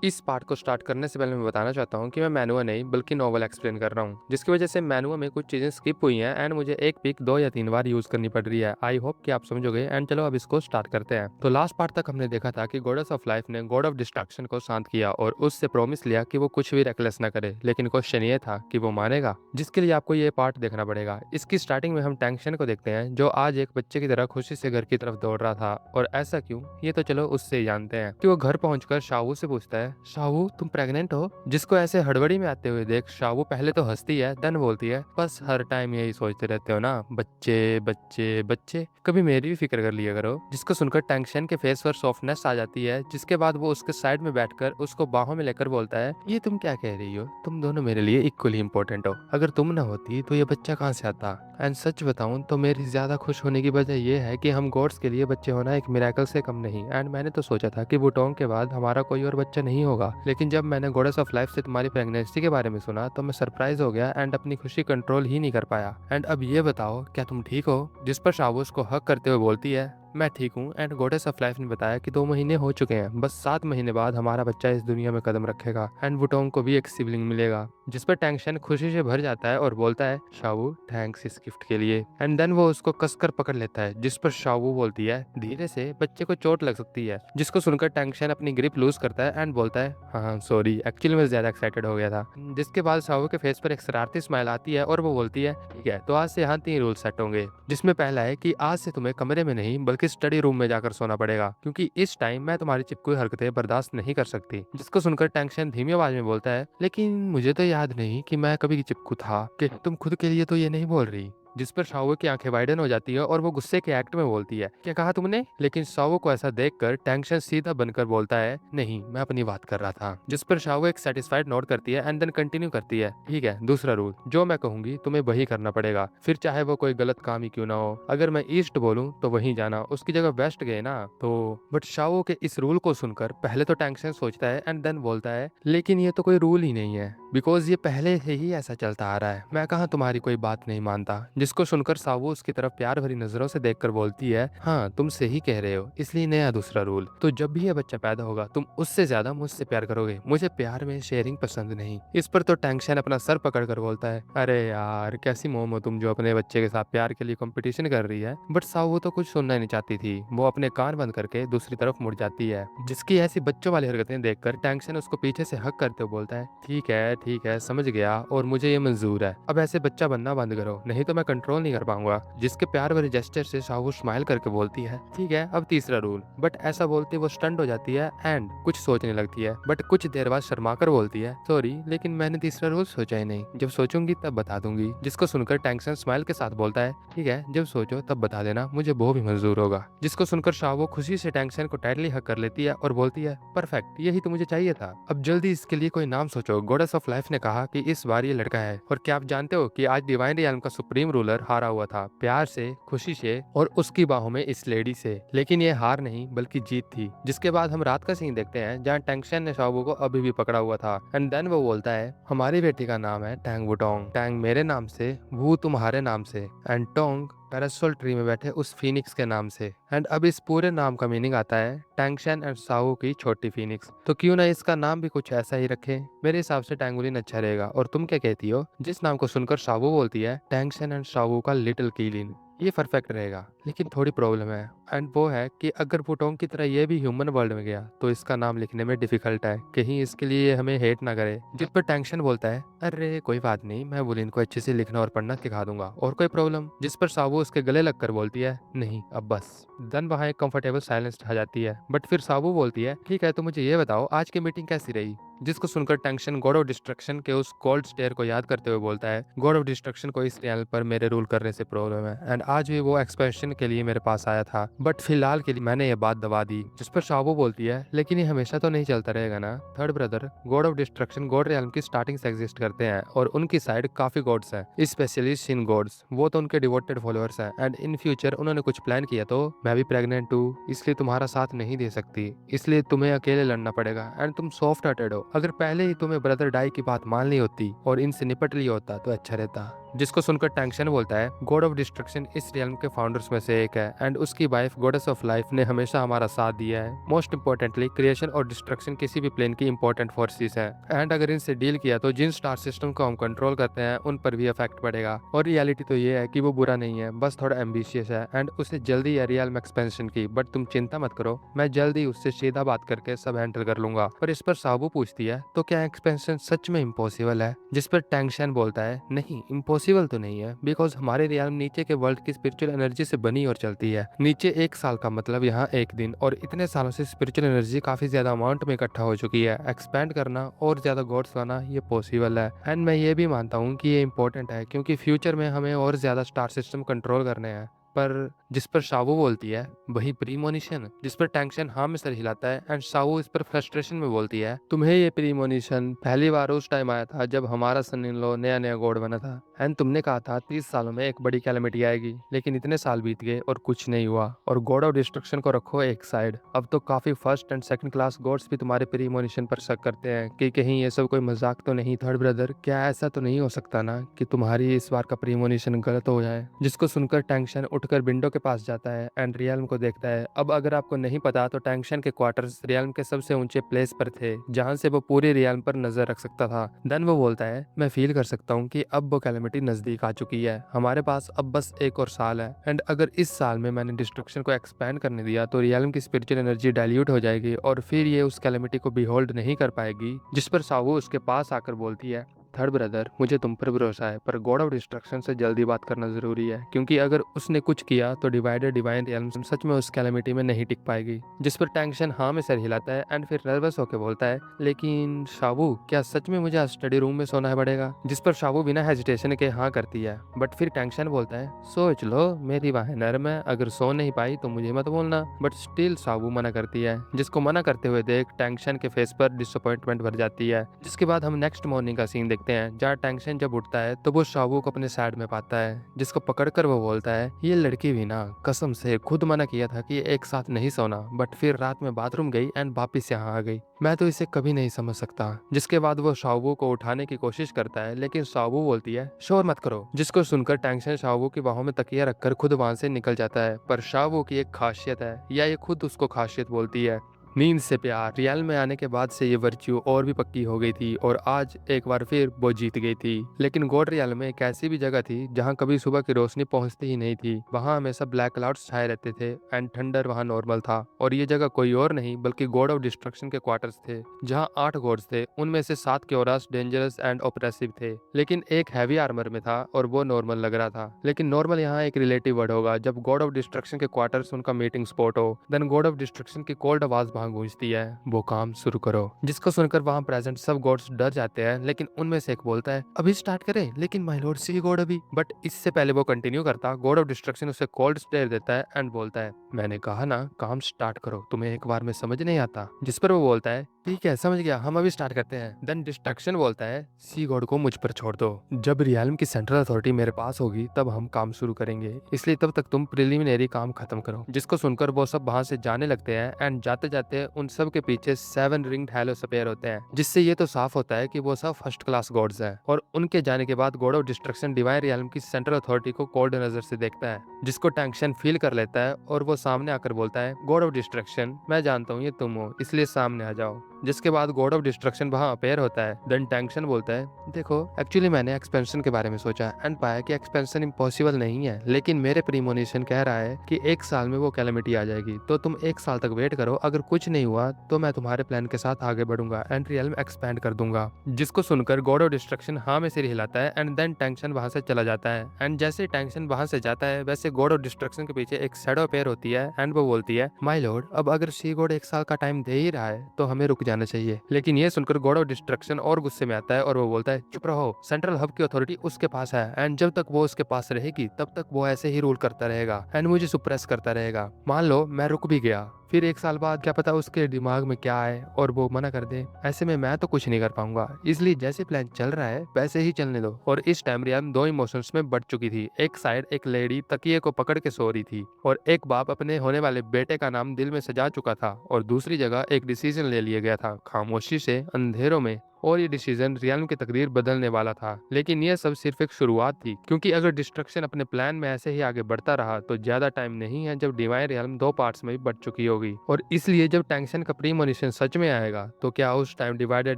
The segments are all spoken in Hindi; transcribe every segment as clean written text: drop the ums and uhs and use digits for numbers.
इस पार्ट को स्टार्ट करने से पहले मैं बताना चाहता हूँ कि मैं मैनुआ नहीं बल्कि नॉवल एक्सप्लेन कर रहा हूँ, जिसकी वजह से मैनुआ में कुछ चीज़ें स्किप हुई हैं एंड मुझे एक पिक 2 या 3 बार यूज़ करनी पड़ रही है। आई होप कि आप समझोगे एंड चलो अब इसको स्टार्ट करते हैं। तो लास्ट पार्ट तक हमने देखा था कि गॉडेस ऑफ लाइफ ने गॉड ऑफ डिस्ट्रक्शन को शांत किया और उससे प्रॉमिस लिया कि वो कुछ भी रेकलेस ना करे, लेकिन क्वेश्चन ये था कि वो मानेगा, जिसके लिए आपको ये पार्ट देखना पड़ेगा। इसकी स्टार्टिंग में हम टेंशन को देखते हैं, जो आज एक बच्चे की तरह खुशी से घर की तरफ दौड़ रहा था। और ऐसा क्यों, ये तो चलो उससे ही जानते हैं कि वो घर पहुंचकर शाहू से पूछता है, शाहू तुम प्रेग्नेंट हो? जिसको ऐसे हड़बड़ी में आते हुए देख शाहू पहले तो हंसती है, देन बोलती है, बस हर टाइम यही सोचते रहते हो ना, बच्चे बच्चे बच्चे, कभी मेरी भी फिक्र कर लिया करो। जिसको सुनकर टेंशन के फेस पर सॉफ्टनेस आ जाती है, जिसके बाद वो उसके साइड में बैठकर उसको बाहों में लेकर बोलता है, ये तुम क्या कह रही हो, तुम दोनों मेरे लिए इक्वली इंपॉर्टेंट हो, अगर तुम ना होती तो ये बच्चा कहाँ से आता। एंड सच बताऊं तो मेरी ज्यादा खुश होने की वजह यह है कि हम गॉड्स के लिए बच्चे होना एक मिरेकल से कम नहीं। एंड मैंने तो सोचा था कि वुटोंग के बाद हमारा कोई और बच्चा नहीं होगा, लेकिन जब मैंने गॉडेस ऑफ लाइफ से तुम्हारी प्रेगनेंसी के बारे में सुना तो मैं सरप्राइज हो गया एंड अपनी खुशी कंट्रोल ही नहीं कर पाया। एंड अब ये बताओ क्या तुम ठीक हो? जिस पर शावोस को हक करते हुए बोलती है, मैं ठीक हूँ। एंड गॉडेस ऑफ लाइफ ने बताया कि 2 महीने हो चुके हैं, बस 7 महीने बाद हमारा बच्चा इस दुनिया में कदम रखेगा एंड वुटोंग को भी एक सिबलिंग मिलेगा। जिस पर टेंशन खुशी से भर जाता है और बोलता है, शावू थैंक्स इस गिफ्ट के लिए। एंड देन वो उसको कसकर पकड़ लेता है, जिस पर शावू बोलती है, धीरे से, बच्चे को चोट लग सकती है। जिसको सुनकर टेंशन अपनी ग्रिप लूज करता है एंड बोलता है, हाँ सॉरी, एक्चुअली मैं ज्यादा एक्साइटेड हो गया था। जिसके बाद शावू के फेस पर एक शरारती स्माइल आती है और वो बोलती है, ठीक है तो आज से यहाँ 3 रूल सेट होंगे, जिसमें पहला है कि आज से तुम्हें कमरे में नहीं बल्कि स्टडी रूम में जाकर सोना पड़ेगा, क्योंकि इस टाइम मैं तुम्हारी चिपकू हरकतें बर्दाश्त नहीं कर सकती। जिसको सुनकर टेंशन धीमी आवाज में बोलता है, लेकिन मुझे तो याद नहीं कि मैं कभी चिपकू था, कि तुम खुद के लिए तो ये नहीं बोल रही। जिस पर शाओ की आंखें वाइडन हो जाती है और वो गुस्से के एक्ट में बोलती है, क्या कहा तुमने? लेकिन शाओ को ऐसा देखकर टेंशन सीधा बनकर बोलता है, नहीं मैं अपनी बात कर रहा था। जिस पर शाओ एक सेटिस्फाइड नोट करती है एंड देन कंटिन्यू करती है, ठीक है दूसरा रूल, जो मैं कहूंगी तुम्हें वही करना पड़ेगा, फिर चाहे वो कोई गलत काम ही क्यों ना हो। अगर मैं ईस्ट बोलूं तो वहीं जाना, उसकी जगह वेस्ट गए ना तो। बट शाओ के इस रूल को सुनकर पहले तो टेंशन सोचता है एंड देन बोलता है, लेकिन ये तो कोई रूल ही नहीं है, बिकॉज ये पहले से ही ऐसा चलता आ रहा है, मैं कहाँ तुम्हारी कोई बात नहीं मानता। जिसको सुनकर सावो उसकी तरफ प्यार भरी नजरों से देखकर बोलती है, हाँ तुम सही कह रहे हो, इसलिए नया दूसरा रूल, तो जब भी ये बच्चा पैदा होगा तुम उससे ज्यादा मुझसे प्यार करोगे, मुझे प्यार में शेयरिंग पसंद नहीं। इस पर तो टेंशन अपना सर पकड़ कर बोलता है, अरे यार कैसी मोम हो तुम जो अपने बच्चे के साथ प्यार के लिए कंपटीशन कर रही है। बट सावो तो कुछ सुनना नहीं चाहती थी, वो अपने कान बंद करके दूसरी तरफ मुड़ जाती है। जिसकी ऐसी बच्चों वाली हरकतें देखकर टेंशन उसको पीछे से हक करते हुए बोलता है, ठीक है समझ गया और मुझे ये मंजूर है, अब ऐसे बच्चा बनना बंद करो, नहीं तो मैं कंट्रोल नहीं कर पाऊंगा। जिसके प्यार भरे जेस्चर से शाहू स्माइल करके बोलती है, ठीक है अब तीसरा रूल। बट ऐसा बोलते वो स्टंट हो जाती है एंड कुछ सोचने लगती है, बट कुछ देर बाद शर्मा कर बोलती है, सॉरी लेकिन मैंने तीसरा रूल सोचा ही नहीं, जब सोचूंगी तब बता दूंगी। जिसको सुनकर टेंशन स्माइल के साथ बोलता है, ठीक है जब सोचो तब बता देना, मुझे वो भी मंजूर होगा। जिसको सुनकर शाहू खुशी से टेंशन को टाइटली हक कर लेती है और बोलती है, परफेक्ट यही तो मुझे चाहिए था, अब जल्दी इसके लिए कोई नाम सोचो। गॉडेस ऑफ लाइफ ने कहा कि इस बार ये लड़का है। और क्या आप जानते हो कि आज डिवाइन रियल्म का सुप्रीम रूलर हारा हुआ था, प्यार से, खुशी से और उसकी बाहों में इस लेडी से। लेकिन ये हार नहीं बल्कि जीत थी। जिसके बाद हम रात का सीन देखते हैं जहाँ टेंशन ने शाओबू को अभी भी पकड़ा हुआ था एंड देन वो बोलता है, हमारी बेटी का नाम है टैंग वुटोंग, टैंग मेरे नाम से, वू तुम्हारे नाम से एंड टोंग पैरासोल ट्री में बैठे उस फीनिक्स के नाम से। एंड अब इस पूरे नाम का मीनिंग आता है टैंगशन एंड साहू की छोटी फीनिक्स, तो क्यों ना इसका नाम भी कुछ ऐसा ही रखे। मेरे हिसाब से टैंगुलिन अच्छा रहेगा, और तुम क्या कहती हो? जिस नाम को सुनकर शावू बोलती है, टैंगशन एंड शावू का लिटिल कीलिन, ये परफेक्ट रहेगा। लेकिन थोड़ी प्रॉब्लम है एंड वो है कि अगर पुटोंग की तरह ये भी ह्यूमन वर्ल्ड में गया तो इसका नाम लिखने में डिफिकल्ट है, कहीं इसके लिए हमें हेट ना करे। जिस पर टेंशन बोलता है, अरे कोई बात नहीं, मैं बुलिन को अच्छे से लिखना और पढ़ना सिखा दूंगा, और कोई प्रॉब्लम? जिस पर साबू उसके गले लगकर बोलती है, नहीं अब बस। देन वहाँ एक कंफर्टेबल साइलेंस छा जाती है, बट फिर साबू बोलती है, ठीक है तो मुझे ये बताओ आज की मीटिंग कैसी रही? जिसको सुनकर टेंशन गॉड ऑफ डिस्ट्रक्शन के उस कोल्ड स्टेयर को याद करते हुए बोलता है, गॉड ऑफ डिस्ट्रक्शन को इस रियल पर मेरे रूल करने से प्रॉब्लम है एंड आज भी वो एक्सपेंशन के लिए मेरे पास आया था, बट फिलहाल के लिए मैंने ये बात दबा दी। जिस पर शाबू बोलती है, लेकिन ये हमेशा तो नहीं चलता रहेगा ना। Third brother, God of destruction God realm की स्टार्टिंग से एग्जिस्ट करते हैं और उनकी साइड काफी गॉड्स हैं, स्पेशली सिन गॉड्स, वो तो उनके डिवोटेड फॉलोअर्स हैं एंड इन फ्यूचर उन्होंने कुछ प्लान किया, तो मैं भी प्रेग्नेंट हूँ इसलिए तुम्हारा साथ नहीं दे सकती, इसलिए तुम्हें अकेले लड़ना पड़ेगा एंड तुम सॉफ्ट हार्टेड हो। अगर पहले ही तुम्हें ब्रदर डाई की बात मान ली होती और इनसे निपट लिया होता तो अच्छा रहता। जिसको सुनकर टैंक्शन बोलता है गॉड ऑफ डिस्ट्रक्शन इस रियल्म के फाउंडर्स में से एक है एंड उसकी वाइफ गॉडेस ऑफ लाइफ ने हमेशा हमारा साथ दिया है। मोस्ट इंपॉर्टेंटली क्रिएशन और डिस्ट्रक्शन किसी भी प्लेन की इंपॉर्टेंट फोर्सेस है एंड अगर इनसे डील किया तो जिन स्टार सिस्टम को हम कंट्रोल करते हैं उन पर भी इफेक्ट पड़ेगा। और रियलिटी तो ये है कि वो बुरा नहीं है, बस थोड़ा एम्बिशियस है एंड उसे जल्दी है रियल्म एक्सपेंशन की। बट तुम चिंता मत करो, मैं जल्दी उससे सीधा बात करके सब हैंडल कर लूंगा। पर इस पर साबू पूछती है तो क्या एक्सपेंशन सच में इम्पॉसिबल है? जिस पर टैंगशन बोलता है नहीं, इम्पॉसिबल तो नहीं है, बिकॉज हमारे रियल्म नीचे के वर्ल्ड की स्पिरिचुअल एनर्जी से बनी और चलती है। नीचे 1 साल का मतलब यहाँ 1 दिन, और इतने सालों से स्पिरिचुअल एनर्जी काफी ज्यादा अमाउंट में इकट्ठा हो चुकी है। एक्सपैंड करना और ज्यादा गॉड्स लाना ये पॉसिबल है एंड मैं ये भी मानता हूँ कि ये इंपॉर्टेंट है क्योंकि फ्यूचर में हमें और ज्यादा स्टार सिस्टम कंट्रोल करने हैं। पर जिस पर शावो बोलती है वही प्रीमोनिशन। जिस पर टैंक्शन हाँ में सर हिलाता है एंड शावो इस पर फ्रस्ट्रेशन में बोलती है तुम्हें ये प्रीमोनिशन पहली बार उस टाइम आया था जब हमारा सन इन लॉ नया नया गॉड बना था एंड तुमने कहा था 30 सालों में एक बड़ी कैलेमिटी आएगी, लेकिन इतने साल बीत गए और कुछ नहीं हुआ। और गॉड ऑफ डिस्ट्रक्शन को रखो एक साइड, अब तो काफी first and second class gods भी तुम्हारे प्रीमोनिशन पर शक करते हैं कि कहीं ये सब कोई मजाक तो नहीं। थर्ड ब्रदर, क्या ऐसा तो नहीं हो सकता ना कि तुम्हारी इस बार का प्रीमोनिशन गलत हो जाए? जिसको सुनकर टैंक्शन उठकर विंडो के पास जाता है एंड रियल्म को देखता है। अब अगर आपको नहीं पता तो टैंक्शन के क्वार्टर्स रियल्म के सबसे ऊंचे प्लेस पर थे जहां से वो पूरे रियल्म पर नजर रख सकता था। देन वो बोलता है मैं फील कर सकता हूँ कि अब वो कैलेमिटी नजदीक आ चुकी है, हमारे पास अब बस एक और साल है एंड अगर इस साल में मैंने डिस्ट्रक्शन को एक्सपैंड करने दिया तो रियल्म की स्पिरिचुअल एनर्जी डाइल्यूट हो जाएगी और फिर ये उस कैलेमिटी को बिहोल्ड नहीं कर पाएगी। जिस पर सावू उसके पास आकर बोलती है थर्ड ब्रदर, मुझे तुम पर भरोसा है पर गॉड ऑफ डिस्ट्रक्शन से जल्दी बात करना जरूरी है क्योंकि अगर उसने कुछ किया तो डिवाइडेड डिवाइन रियल्म सच में उस कैलेमिटी में नहीं टिक पाएगी। जिस पर टैंक्शन हाँ में सर हिलाता है एंड फिर नर्वस होकर बोलता है लेकिन शावू, क्या सच में मुझे स्टडी रूम में सोना पड़ेगा? जिस पर शावू बिना हेजिटेशन के हाँ करती है। बट फिर टैंक्शन बोलता है सोच लो, मेरी बाहें नरम है, अगर सो नहीं पाई तो मुझे मत बोलना। बट स्टिल शावू मना करती है। जिसको मना करते हुए देख टैंक्शन के फेस पर डिसअपॉइंटमेंट भर जाती है। जिसके बाद हम नेक्स्ट मॉर्निंग का सीन देखते हैं जहाँ टैंक्शन जब उठता है तो वो शावू को अपने साइड में पाता है, जिसको पकड़कर वो बोलता है ये लड़की भी ना कसम से खुद मना किया था कि एक साथ नहीं सोना, बट फिर रात में बाथरूम गई एंड वापिस यहाँ आ गई, मैं तो इसे कभी नहीं समझ सकता। जिसके बाद वो शावू को उठाने की कोशिश करता है लेकिन शावू बोलती है शोर मत करो। जिसको सुनकर टैंक्शन शावू की बाहों में तकिया रखकर खुद वहां से निकल जाता है। पर शावू की एक खासियत है, या ये खुद उसको खासियत बोलती है, नींद से प्यार। रियल में आने के बाद से ये वर्च्यू और भी पक्की हो गई थी और आज एक बार फिर वो जीत गई थी। लेकिन गॉड रियल में एक ऐसी भी जगह थी जहाँ कभी सुबह की रोशनी पहुंचती ही नहीं थी। वहाँ हमेशा ब्लैक क्लाउड्स छाए रहते थे एंड थंडर वहाँ नॉर्मल था। और ये जगह कोई और नहीं बल्कि गॉड ऑफ डिस्ट्रक्शन के क्वार्टर्स थे जहाँ 8 गॉड्स थे। उनमें से 7 क्योरास डेंजरस एंड ऑपरेसिव थे, लेकिन एक हैवी आर्मर में था और वो नॉर्मल लग रहा था। लेकिन नॉर्मल यहाँ एक रिलेटिव वर्ड होगा। जब गॉड ऑफ डिस्ट्रक्शन के क्वार्टर्स उनका मीटिंग स्पॉट हो देन गॉड ऑफ डिस्ट्रक्शन की कोल्ड आवाज वहां गूंजती है वो काम शुरू करो। जिसको सुनकर वहां प्रेजेंट सब गॉड्स डर जाते हैं, लेकिन उनमें से एक बोलता है अभी स्टार्ट करें, लेकिन माय लॉर्ड सी गॉड अभी। बट इससे पहले वो कंटिन्यू करता, गॉड ऑफ डिस्ट्रक्शन उसे कोल्ड स्टेयर देता है एंड बोलता है मैंने कहा ना काम स्टार्ट करो, तुम्हें एक बार में समझ नहीं आता। जिस पर वो बोलता है ठीक है समझ गया, हम अभी स्टार्ट करते हैं। देन डिस्ट्रक्शन बोलता है सी गॉड को मुझ पर छोड़ दो, जब रियल्म की सेंट्रल अथॉरिटी मेरे पास होगी तब हम काम शुरू करेंगे, इसलिए तब तक तुम प्रिलिमिनरी काम खत्म करो। जिसको सुनकर वो सब वहां से जाने लगते हैं एंड जाते जाते उन सब के पीछे 7 रिंग्ड हैलोस अपीयर होते हैं, जिससे ये तो साफ होता है कि वो सब फर्स्ट क्लास गॉड्स हैं। और उनके जाने के बाद God of destruction divine realm की सेंट्रल अथॉरिटी को कोल्ड नजर से देखता है, जिसको टैंक्शन फील कर लेता है और वो सामने आकर बोलता है गॉड ऑफ डिस्ट्रक्शन मैं जानता हूँ ये तुम हो, इसलिए सामने आ जाओ। जिसके बाद गॉड ऑफ डिस्ट्रक्शन वहां अपेयर होता है। देन टैंक्शन बोलता है देखो एक्चुअली मैंने एक्सपेंशन के बारे में सोचा एंड पाया कि एक्सपेंशन इम्पॉसिबल नहीं है, लेकिन मेरे प्रीमोनिशन कह रहा है कि एक साल में वो कैलेमिटी आ जाएगी, तो तुम एक साल तक वेट करो, अगर कुछ नहीं हुआ तो मैं तुम्हारे प्लान के साथ आगे बढ़ूंगा एंड रियल्म एक्सपैंड कर दूंगा। जिसको सुनकर गॉड ऑफ डिस्ट्रक्शन हाँ में सिर हिलाता है एंड देन टैंक्शन वहां से चला जाता है। एंड जैसे टैंक्शन वहां से जाता है वैसे गॉड ऑफ डिस्ट्रक्शन के पीछे एक शैडो अपेयर होती है एंड वो बोलती है माय लॉर्ड अब अगर सी गॉड एक साल का टाइम दे ही रहा है तो हमें रुक जाना चाहिए। लेकिन ये सुनकर गॉड ऑफ डिस्ट्रक्शन और गुस्से में आता है और वो बोलता है चुप रहो, सेंट्रल हब की अथॉरिटी उसके पास है एंड जब तक वो उसके पास रहेगी तब तक वो ऐसे ही रूल करता रहेगा एंड मुझे सुप्रेस करता रहेगा। मान लो मैं रुक भी गया, फिर एक साल बाद क्या पता उसके दिमाग में क्या आए और वो मना कर दे, ऐसे में मैं तो कुछ नहीं कर पाऊंगा। इसलिए जैसे प्लान चल रहा है वैसे ही चलने दो। और इस टाइम रियान 2 इमोशंस में बढ़ चुकी थी। एक साइड एक लेडी तकिए को पकड़ के सो रही थी और एक बाप अपने होने वाले बेटे का नाम दिल में सजा चुका था, और दूसरी जगह एक डिसीजन ले लिया गया था खामोशी से अंधेरों में। और ये डिसीजन रियल्म की तकदीर बदलने वाला था। लेकिन यह सब सिर्फ एक शुरुआत थी, क्योंकि अगर डिस्ट्रक्शन अपने प्लान में ऐसे ही आगे बढ़ता रहा तो ज्यादा टाइम नहीं है जब डिवाइन रियल्म दो पार्ट्स में भी बट चुकी होगी। और इसलिए जब टेंशन का प्रीमोनिशन सच में आएगा तो क्या उस टाइम डिवाइडेड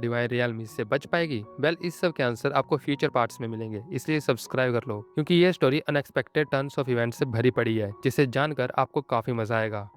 डिवाइन रियल्म इससे बच पाएगी? वेल, इस सब के आंसर आपको फ्यूचर पार्ट्स में मिलेंगे, इसलिए सब्सक्राइब कर लो, क्योंकि ये story unexpected turns of event से भरी पड़ी है, जिसे जानकर आपको काफी मजा आएगा।